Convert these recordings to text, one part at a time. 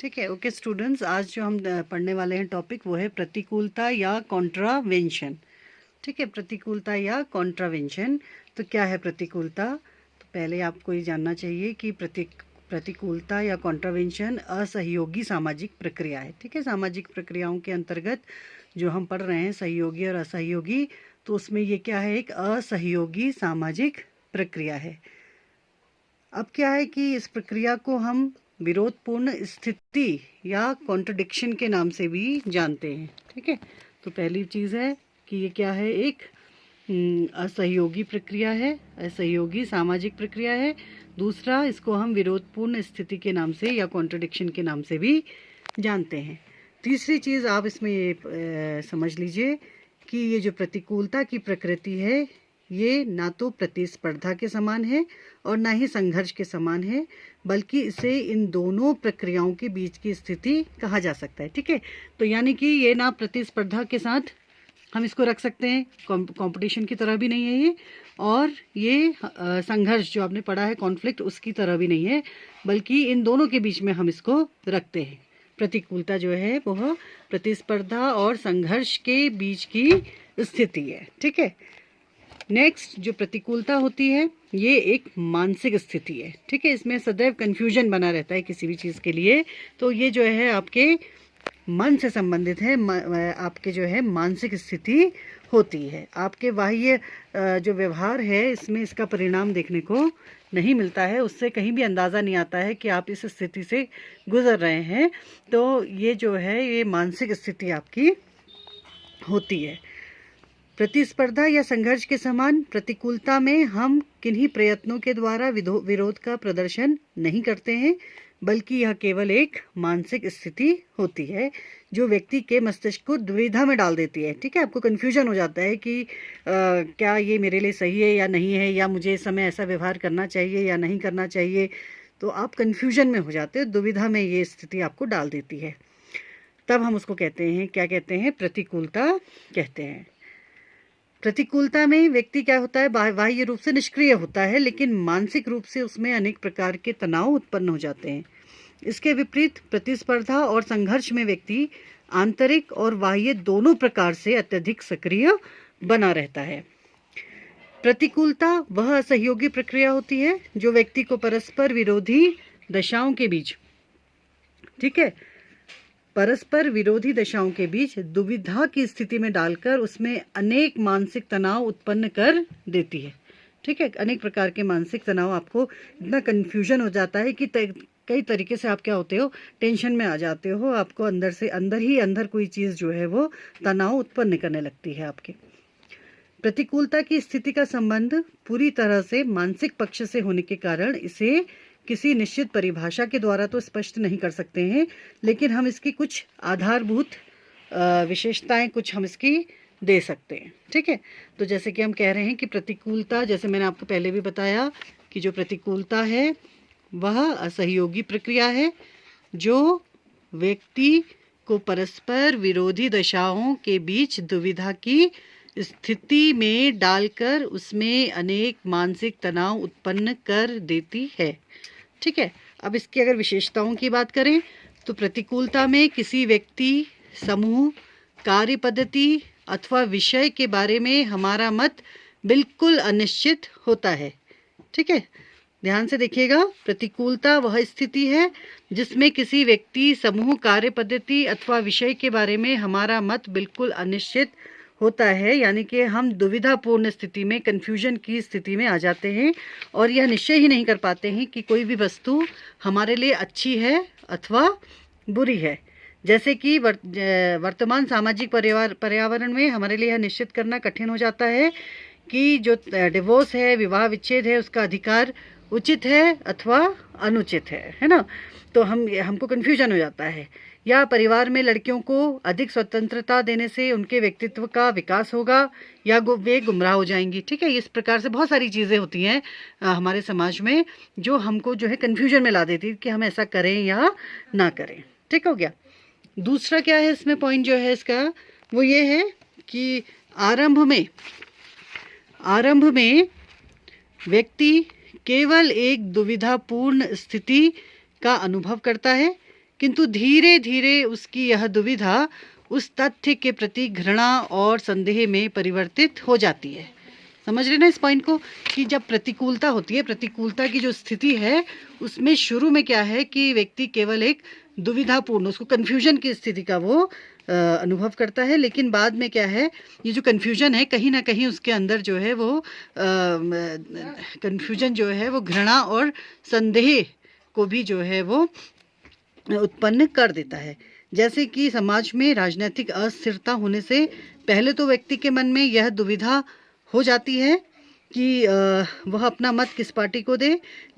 ठीक है। Okay students, आज जो हम पढ़ने वाले हैं टॉपिक वो है प्रतिकूलता या कॉन्ट्रावेंशन। ठीक है, प्रतिकूलता या कॉन्ट्रावेंशन। तो क्या है प्रतिकूलता? तो पहले आपको ये जानना चाहिए कि प्रतिकूलता या कॉन्ट्रावेंशन असहयोगी सामाजिक प्रक्रिया है। ठीक है, सामाजिक प्रक्रियाओं के अंतर्गत जो हम पढ़ रहे हैं सहयोगी और असहयोगी, तो उसमें ये क्या है, एक असहयोगी सामाजिक प्रक्रिया है। अब क्या है कि इस प्रक्रिया को हम विरोधपूर्ण स्थिति या कॉन्ट्रडिक्शन के नाम से भी जानते हैं। ठीक है, तो पहली चीज़ है कि ये क्या है, एक असहयोगी प्रक्रिया है, असहयोगी सामाजिक प्रक्रिया है। दूसरा, इसको हम विरोधपूर्ण स्थिति के नाम से या कॉन्ट्रडिक्शन के नाम से भी जानते हैं। तीसरी चीज़ आप इसमें ये समझ लीजिए कि ये जो प्रतिकूलता की प्रकृति है ये ना तो प्रतिस्पर्धा के समान है और ना ही संघर्ष के समान है, बल्कि इसे इन दोनों प्रक्रियाओं के बीच की स्थिति कहा जा सकता है। ठीक है, तो यानी कि ये ना प्रतिस्पर्धा के साथ हम इसको रख सकते हैं, कंपटीशन की तरह भी नहीं है ये, और ये संघर्ष जो आपने पढ़ा है कॉन्फ्लिक्ट, उसकी तरह भी नहीं है, बल्कि इन दोनों के बीच में हम इसको रखते हैं। प्रतिकूलता जो है वह प्रतिस्पर्धा और संघर्ष के बीच की स्थिति है। ठीक है, नेक्स्ट जो प्रतिकूलता होती है ये एक मानसिक स्थिति है। ठीक है, इसमें सदैव कन्फ्यूजन बना रहता है किसी भी चीज़ के लिए। तो ये जो है आपके मन से संबंधित है, आपके जो है मानसिक स्थिति होती है। आपके बाह्य जो व्यवहार है इसमें इसका परिणाम देखने को नहीं मिलता है, उससे कहीं भी अंदाज़ा नहीं आता है कि आप इस स्थिति से गुजर रहे हैं। तो ये जो है ये मानसिक स्थिति आपकी होती है। प्रतिस्पर्धा या संघर्ष के समान प्रतिकूलता में हम किन्हीं प्रयत्नों के द्वारा विरोध का प्रदर्शन नहीं करते हैं, बल्कि यह केवल एक मानसिक स्थिति होती है जो व्यक्ति के मस्तिष्क को दुविधा में डाल देती है। ठीक है, आपको कन्फ्यूजन हो जाता है कि क्या ये मेरे लिए सही है या नहीं है, या मुझे इस समय ऐसा व्यवहार करना चाहिए या नहीं करना चाहिए। तो आप कन्फ्यूजन में हो जाते हो, दुविधा में ये स्थिति आपको डाल देती है। तब हम उसको कहते हैं, क्या कहते हैं, प्रतिकूलता कहते हैं। प्रतिकूलता में व्यक्ति क्या होता है, बाह्य रूप से निष्क्रिय होता है, लेकिन मानसिक रूप से उसमें अनेक प्रकार के तनाव उत्पन्न हो जाते हैं। इसके विपरीत प्रतिस्पर्धा और संघर्ष में व्यक्ति आंतरिक और बाह्य दोनों प्रकार से अत्यधिक सक्रिय बना रहता है। प्रतिकूलता वह असहयोगी प्रक्रिया होती है जो व्यक्ति को परस्पर विरोधी दशाओं के बीच, ठीक है, परस्पर विरोधी दशाओं के बीच दुविधा की स्थिति में डालकर उसमें अनेक मानसिक तनाव उत्पन्न कर देती है। ठीक है, अनेक प्रकार के मानसिक तनाव, आपको इतना कन्फ्यूजन हो जाता है कि कई तरीके से आप क्या होते हो, टेंशन में आ जाते हो, आपको अंदर से अंदर कोई चीज़ जो है वो तनाव उत्पन्न करने लगती है आपके। प्रतिकूलता की स्थिति का संबंध पूरी तरह से मानसिक पक्ष से होने के कारण इसे किसी निश्चित परिभाषा के द्वारा तो स्पष्ट नहीं कर सकते हैं, लेकिन हम इसकी कुछ आधारभूत विशेषताएं कुछ हम इसकी दे सकते हैं। ठीक है, तो जैसे कि हम कह रहे हैं कि प्रतिकूलता, जैसे मैंने आपको पहले भी बताया कि जो प्रतिकूलता है वह असहयोगी प्रक्रिया है जो व्यक्ति को परस्पर विरोधी दशाओं के बीच दुविधा की स्थिति में डालकर उसमें अनेक मानसिक तनाव उत्पन्न कर देती है। ठीक है, अब इसकी अगर विशेषताओं की बात करें तो प्रतिकूलता में किसी व्यक्ति, समूह, कार्य पद्धति अथवा विषय के बारे में हमारा मत बिल्कुल अनिश्चित होता है। ठीक है, ध्यान से देखिएगा, प्रतिकूलता वह स्थिति है जिसमें किसी व्यक्ति, समूह, कार्य पद्धति अथवा विषय के बारे में हमारा मत बिल्कुल अनिश्चित होता है, यानी कि हम दुविधापूर्ण स्थिति में, कन्फ्यूजन की स्थिति में आ जाते हैं और यह निश्चय ही नहीं कर पाते हैं कि कोई भी वस्तु हमारे लिए अच्छी है अथवा बुरी है। जैसे कि वर्तमान सामाजिक पर्यावरण में हमारे लिए यह निश्चित करना कठिन हो जाता है कि जो डिवोर्स है, विवाह विच्छेद है, उसका अधिकार उचित है अथवा अनुचित है ना। तो हमको कन्फ्यूजन हो जाता है। या परिवार में लड़कियों को अधिक स्वतंत्रता देने से उनके व्यक्तित्व का विकास होगा या वे गुमराह हो जाएंगी। ठीक है, इस प्रकार से बहुत सारी चीज़ें होती हैं हमारे समाज में जो हमको जो है कन्फ्यूजन में ला देती है कि हम ऐसा करें या ना करें। ठीक हो गया। दूसरा क्या है इसमें पॉइंट जो है इसका, वो ये है कि आरंभ में व्यक्ति केवल एक दुविधापूर्ण स्थिति का अनुभव करता है किंतु धीरे धीरे उसकी यह दुविधा उस तथ्य के प्रति घृणा और संदेह में परिवर्तित हो जाती है। समझ रहे ना इस पॉइंट को, कि जब प्रतिकूलता होती है, प्रतिकूलता की जो स्थिति है उसमें शुरू में क्या है कि व्यक्ति केवल एक दुविधापूर्ण, उसको कन्फ्यूजन की स्थिति का वो अनुभव करता है, लेकिन बाद में क्या है, ये जो कन्फ्यूजन है कहीं ना कहीं उसके अंदर जो है वो कन्फ्यूजन जो है वो घृणा और संदेह को भी जो है वो उत्पन्न कर देता है। जैसे कि समाज में राजनीतिक अस्थिरता होने से पहले तो व्यक्ति के मन में यह दुविधा हो जाती है कि वह अपना मत किस पार्टी को दे,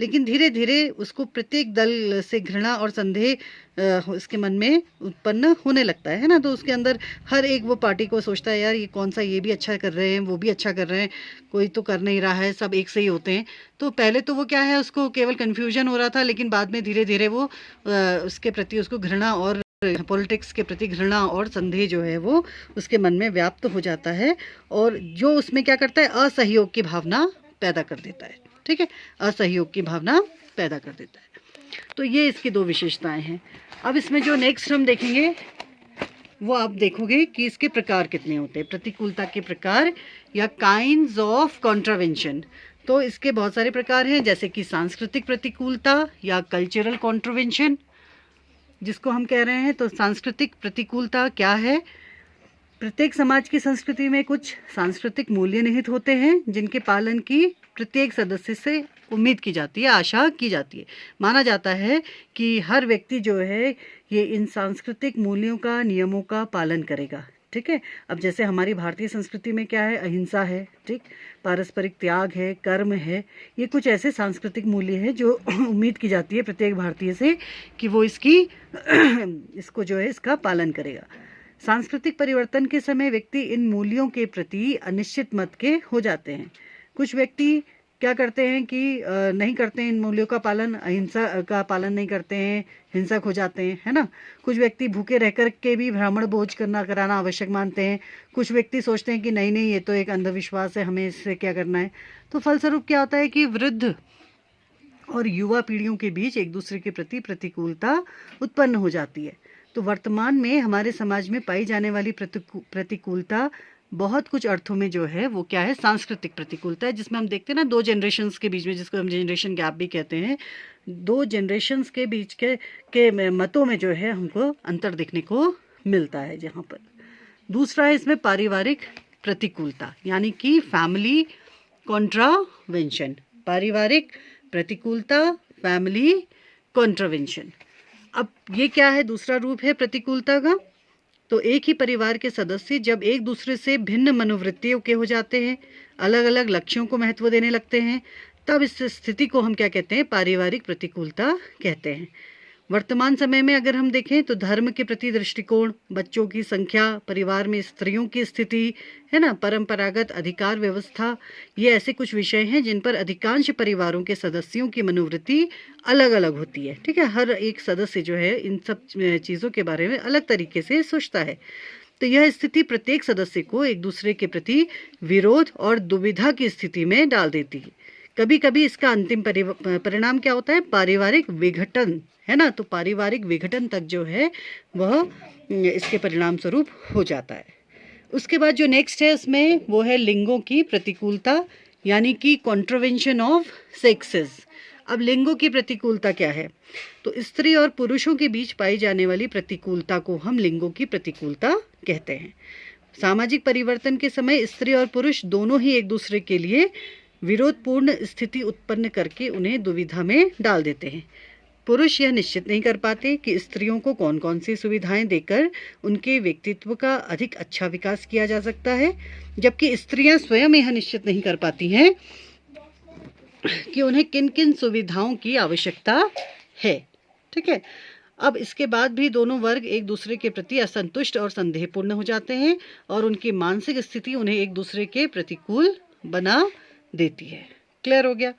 लेकिन धीरे धीरे उसको प्रत्येक दल से घृणा और संदेह उसके मन में उत्पन्न होने लगता है ना। तो उसके अंदर हर एक वो पार्टी को सोचता है, यार ये कौन सा, ये भी अच्छा कर रहे हैं, वो भी अच्छा कर रहे हैं, कोई तो कर नहीं रहा है, सब एक से ही होते हैं। तो पहले तो वो क्या है, उसको केवल कन्फ्यूजन हो रहा था, लेकिन बाद में धीरे धीरे वो उसके प्रति उसको घृणा और पॉलिटिक्स के प्रति घृणा और संदेह जो है वो उसके मन में व्याप्त हो जाता है, और जो उसमें क्या करता है, असहयोग की भावना पैदा कर देता है। ठीक है, असहयोग की भावना पैदा कर देता है। तो ये इसकी दो विशेषताएं हैं। अब इसमें जो नेक्स्ट हम देखेंगे वो आप देखोगे कि इसके प्रकार कितने होते हैं, प्रतिकूलता के प्रकार या काइंड्स ऑफ कॉन्ट्रावेंशन। तो इसके बहुत सारे प्रकार हैं, जैसे कि सांस्कृतिक प्रतिकूलता या कल्चरल कॉन्ट्रावेंशन जिसको हम कह रहे हैं। तो सांस्कृतिक प्रतिकूलता क्या है, प्रत्येक समाज की संस्कृति में कुछ सांस्कृतिक मूल्य निहित होते हैं जिनके पालन की प्रत्येक सदस्य से उम्मीद की जाती है, आशा की जाती है। माना जाता है कि हर व्यक्ति जो है ये इन सांस्कृतिक मूल्यों का, नियमों का पालन करेगा। ठीक है, अब जैसे हमारी भारतीय संस्कृति में क्या है, अहिंसा है, ठीक, पारस्परिक त्याग है, कर्म है, ये कुछ ऐसे सांस्कृतिक मूल्य हैं जो उम्मीद की जाती है प्रत्येक भारतीय से कि वो इसको जो है इसका पालन करेगा। सांस्कृतिक परिवर्तन के समय व्यक्ति इन मूल्यों के प्रति अनिश्चित मत के हो जाते हैं। कुछ व्यक्ति क्या करते हैं कि नहीं करते हैं इन मूल्यों का पालन, अहिंसा का पालन नहीं करते हैं, हिंसक हो जाते हैं, है ना। कुछ व्यक्ति भूखे रहकर के भी ब्राह्मण भोज कराना आवश्यक मानते हैं। कुछ व्यक्ति सोचते हैं कि नहीं नहीं ये तो एक अंधविश्वास है, हमें इससे क्या करना है। तो फलस्वरूप क्या होता है कि वृद्ध और युवा पीढ़ियों के बीच एक दूसरे के प्रति प्रतिकूलता उत्पन्न हो जाती है। तो वर्तमान में हमारे समाज में पाई जाने वाली प्रतिकूलता बहुत कुछ अर्थों में जो है वो क्या है, सांस्कृतिक प्रतिकूलता है, जिसमें हम देखते हैं ना दो जनरेशंस के बीच में, जिसको हम जनरेशन गैप भी कहते हैं, दो जनरेशंस के बीच के मतों में जो है हमको अंतर देखने को मिलता है जहाँ पर। दूसरा है इसमें पारिवारिक प्रतिकूलता, यानी कि फैमिली कॉन्ट्रावेंशन। पारिवारिक प्रतिकूलता, फैमिली कॉन्ट्रावेंशन। अब ये क्या है, दूसरा रूप है प्रतिकूलता का। तो एक ही परिवार के सदस्य जब एक दूसरे से भिन्न मनोवृत्तियों के हो जाते हैं, अलग अलग लक्ष्यों को महत्व देने लगते हैं, तब इस स्थिति को हम क्या कहते हैं, पारिवारिक प्रतिकूलता कहते हैं। वर्तमान समय में अगर हम देखें तो धर्म के प्रति दृष्टिकोण, बच्चों की संख्या, परिवार में स्त्रियों की स्थिति, है ना, परंपरागत अधिकार व्यवस्था, ये ऐसे कुछ विषय हैं जिन पर अधिकांश परिवारों के सदस्यों की मनोवृत्ति अलग अलग होती है। ठीक है, हर एक सदस्य जो है इन सब चीज़ों के बारे में अलग तरीके से सोचता है। तो यह स्थिति प्रत्येक सदस्य को एक दूसरे के प्रति विरोध और दुविधा की स्थिति में डाल देती है। कभी कभी इसका अंतिम परिणाम क्या होता है, पारिवारिक विघटन, है ना। तो पारिवारिक विघटन तक जो है वह इसके परिणाम स्वरूप हो जाता है। उसके बाद जो नेक्स्ट है उसमें वो है लिंगों की प्रतिकूलता, यानी कि कॉन्ट्रावेंशन ऑफ सेक्सेस। अब लिंगों की प्रतिकूलता क्या है, तो स्त्री और पुरुषों के बीच पाई जाने वाली प्रतिकूलता को हम लिंगों की प्रतिकूलता कहते हैं। सामाजिक परिवर्तन के समय स्त्री और पुरुष दोनों ही एक दूसरे के लिए विरोधपूर्ण स्थिति उत्पन्न करके उन्हें दुविधा में डाल देते हैं। पुरुष यह निश्चित नहीं कर पाते कि स्त्रियों को कौन कौन सी सुविधाएं देकर उनके व्यक्तित्व का अधिक अच्छा विकास किया जा सकता है, जबकि स्त्रियां स्वयं यह निश्चित नहीं कर पाती हैं कि उन्हें किन किन सुविधाओं की आवश्यकता है। ठीक है, अब इसके बाद भी दोनों वर्ग एक दूसरे के प्रति असंतुष्ट और संदेहपूर्ण हो जाते हैं और उनकी मानसिक स्थिति उन्हें एक दूसरे के प्रतिकूल बना देती है। क्लियर हो गया।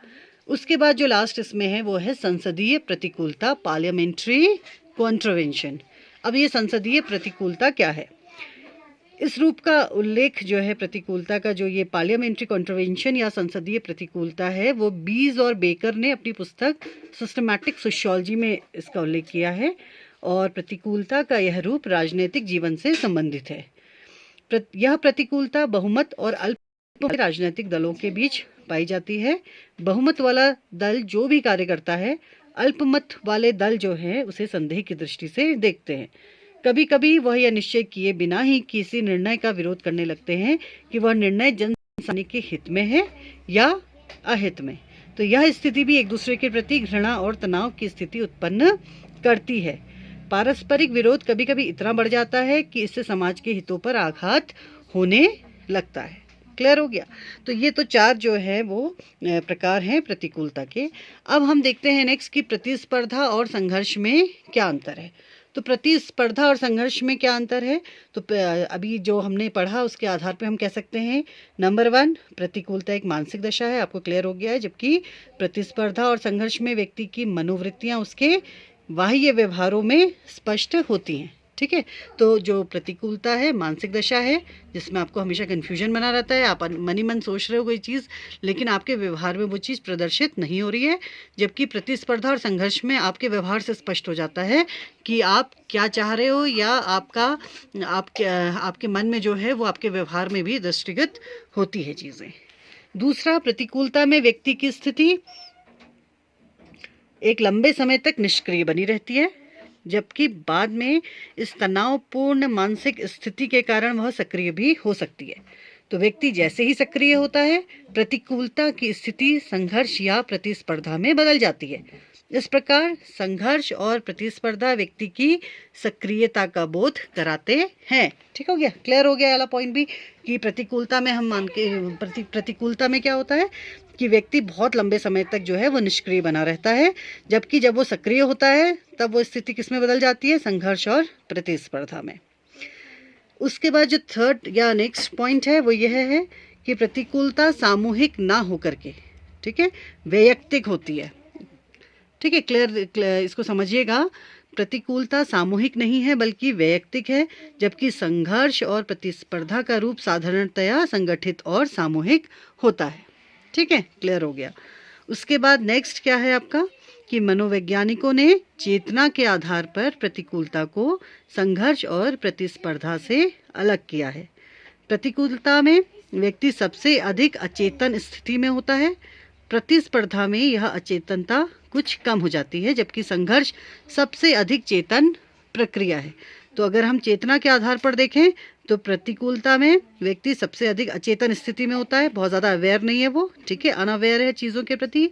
उसके बाद जो लास्ट इसमें है वो है संसदीय प्रतिकूलता, पार्लियामेंट्री कॉन्ट्रावेंशन। अब ये संसदीय प्रतिकूलता क्या है, इस रूप का उल्लेख जो है प्रतिकूलता का, जो ये पार्लियामेंट्री कॉन्ट्रावेंशन या संसदीय प्रतिकूलता है, वो बीज और बेकर ने अपनी पुस्तक सिस्टमैटिक सोशियोलॉजी में इसका उल्लेख किया है। और प्रतिकूलता का यह रूप राजनीतिक जीवन से संबंधित है। यह प्रतिकूलता बहुमत और अल्प राजनीतिक दलों के बीच पाई जाती है। बहुमत वाला दल जो भी कार्य करता है, अल्पमत वाले दल जो है उसे संदेह की दृष्टि से देखते हैं। कभी कभी वह यह निश्चय किए बिना ही किसी निर्णय का विरोध करने लगते हैं कि वह निर्णय जनसामान्य के हित में है या अहित में। तो यह स्थिति भी एक दूसरे के प्रति घृणा और तनाव की स्थिति उत्पन्न करती है। पारस्परिक विरोध कभी कभी इतना बढ़ जाता है कि इससे समाज के हितों पर आघात होने लगता है। क्लियर हो गया? तो ये तो 4 जो है वो प्रकार हैं प्रतिकूलता के। अब हम देखते हैं नेक्स्ट कि प्रतिस्पर्धा और संघर्ष में क्या अंतर है। तो प्रतिस्पर्धा और संघर्ष में क्या अंतर है, तो अभी जो हमने पढ़ा उसके आधार पे हम कह सकते हैं नंबर 1, प्रतिकूलता एक मानसिक दशा है, आपको क्लियर हो गया है, जबकि प्रतिस्पर्धा और संघर्ष में व्यक्ति की मनोवृत्तियां उसके बाह्य व्यवहारों में स्पष्ट होती हैं। ठीक है, तो जो प्रतिकूलता है मानसिक दशा है जिसमें आपको हमेशा कन्फ्यूजन बना रहता है, आप मन ही मन सोच रहे हो कोई चीज़ लेकिन आपके व्यवहार में वो चीज़ प्रदर्शित नहीं हो रही है। जबकि प्रतिस्पर्धा और संघर्ष में आपके व्यवहार से स्पष्ट हो जाता है कि आप क्या चाह रहे हो या आपके मन में जो है वो आपके व्यवहार में भी दृष्टिगत होती है चीज़ें। दूसरा, प्रतिकूलता में व्यक्ति की स्थिति एक लंबे समय तक निष्क्रिय बनी रहती है, जबकि बाद में इस तनावपूर्ण मानसिक स्थिति के कारण वह सक्रिय भी हो सकती है। तो व्यक्ति जैसे ही सक्रिय होता है, प्रतिकूलता की स्थिति संघर्ष या प्रतिस्पर्धा में बदल जाती है। इस प्रकार संघर्ष और प्रतिस्पर्धा व्यक्ति की सक्रियता का बोध कराते हैं। ठीक हो गया? क्लियर हो गया वाला पॉइंट भी कि प्रतिकूलता में हम मान के प्रतिकूलता में क्या होता है कि व्यक्ति बहुत लंबे समय तक जो है वो निष्क्रिय बना रहता है, जबकि जब वो सक्रिय होता है तब वो स्थिति किस में बदल जाती है, संघर्ष और प्रतिस्पर्धा में। उसके बाद जो थर्ड या नेक्स्ट पॉइंट है वो यह है कि प्रतिकूलता सामूहिक ना होकर के, ठीक है, वैयक्तिक होती है। ठीक है, क्लियर इसको समझिएगा। प्रतिकूलता सामूहिक नहीं है बल्कि वैयक्तिक है, जबकि संघर्ष और प्रतिस्पर्धा का रूप साधारणतया संगठित और सामूहिक होता है। ठीक है, क्लियर हो गया। उसके बाद नेक्स्ट क्या है आपका कि मनोवैज्ञानिकों ने चेतना के आधार पर प्रतिकूलता को संघर्ष और प्रतिस्पर्धा से अलग किया है। प्रतिकूलता में व्यक्ति सबसे अधिक अचेतन स्थिति में होता है, प्रतिस्पर्धा में यह अचेतनता कुछ कम हो जाती है, जबकि संघर्ष सबसे अधिक चेतन प्रक्रिया है। तो अगर हम चेतना के आधार पर देखें तो प्रतिकूलता में व्यक्ति सबसे अधिक अचेतन स्थिति में होता है, बहुत ज़्यादा अवेयर नहीं है वो, ठीक है, अनअवेयर है चीज़ों के प्रति।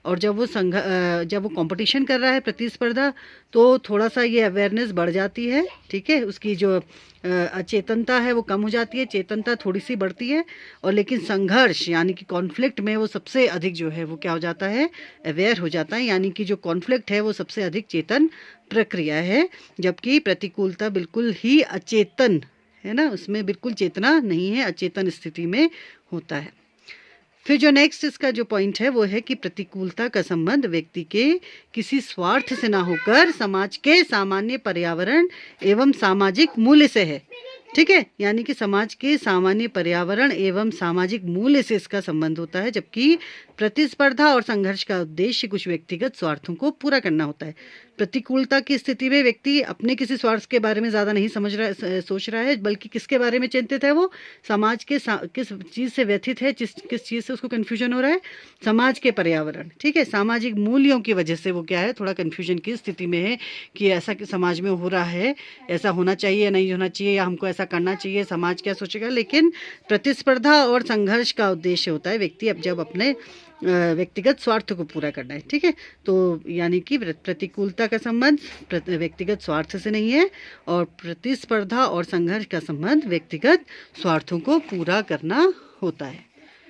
और जब वो कंपटीशन कर रहा है प्रतिस्पर्धा, तो थोड़ा सा ये अवेयरनेस बढ़ जाती है, ठीक है, उसकी जो अचेतनता है वो कम हो जाती है, चेतनता थोड़ी सी बढ़ती है। और लेकिन संघर्ष यानी कि कॉन्फ्लिक्ट में वो सबसे अधिक जो है वो क्या हो जाता है, अवेयर हो जाता है, यानी कि जो कॉन्फ्लिक्ट है वो सबसे अधिक चेतन प्रक्रिया है, जबकि प्रतिकूलता बिल्कुल ही अचेतन है ना, उसमें बिल्कुल चेतना नहीं है, अचेतन स्थिति में होता है। फिर जो नेक्स्ट इसका जो पॉइंट है वो है कि प्रतिकूलता का संबंध व्यक्ति के किसी स्वार्थ से ना होकर समाज के सामान्य पर्यावरण एवं सामाजिक मूल्य से है। ठीक है, यानी कि समाज के सामान्य पर्यावरण एवं सामाजिक मूल्य से इसका संबंध होता है, जबकि प्रतिस्पर्धा और संघर्ष का उद्देश्य कुछ व्यक्तिगत स्वार्थों को पूरा करना होता है। प्रतिकूलता की स्थिति में व्यक्ति अपने किसी स्वार्थ के बारे में ज़्यादा नहीं सोच रहा है, बल्कि किसके बारे में चिंतित है, वो समाज के किस चीज़ से व्यथित है, किस चीज़ से उसको कन्फ्यूजन हो रहा है, समाज के पर्यावरण, ठीक है, सामाजिक मूल्यों की वजह से वो क्या है, थोड़ा कन्फ्यूजन की स्थिति में है कि ऐसा समाज में हो रहा है, ऐसा होना चाहिए या नहीं होना चाहिए, या हमको ऐसा करना चाहिए, समाज क्या सोचेगा। लेकिन प्रतिस्पर्धा और संघर्ष का उद्देश्य होता है व्यक्ति अब जब अपने व्यक्तिगत स्वार्थ को पूरा करना है। ठीक है, तो यानी कि प्रतिकूलता का संबंध व्यक्तिगत स्वार्थ से नहीं है और प्रतिस्पर्धा और संघर्ष का संबंध व्यक्तिगत स्वार्थों को पूरा करना होता है।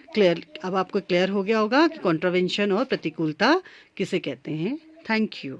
क्लियर? अब आपको क्लियर हो गया होगा कि कॉन्ट्रावेंशन और प्रतिकूलता किसे कहते हैं। Thank you.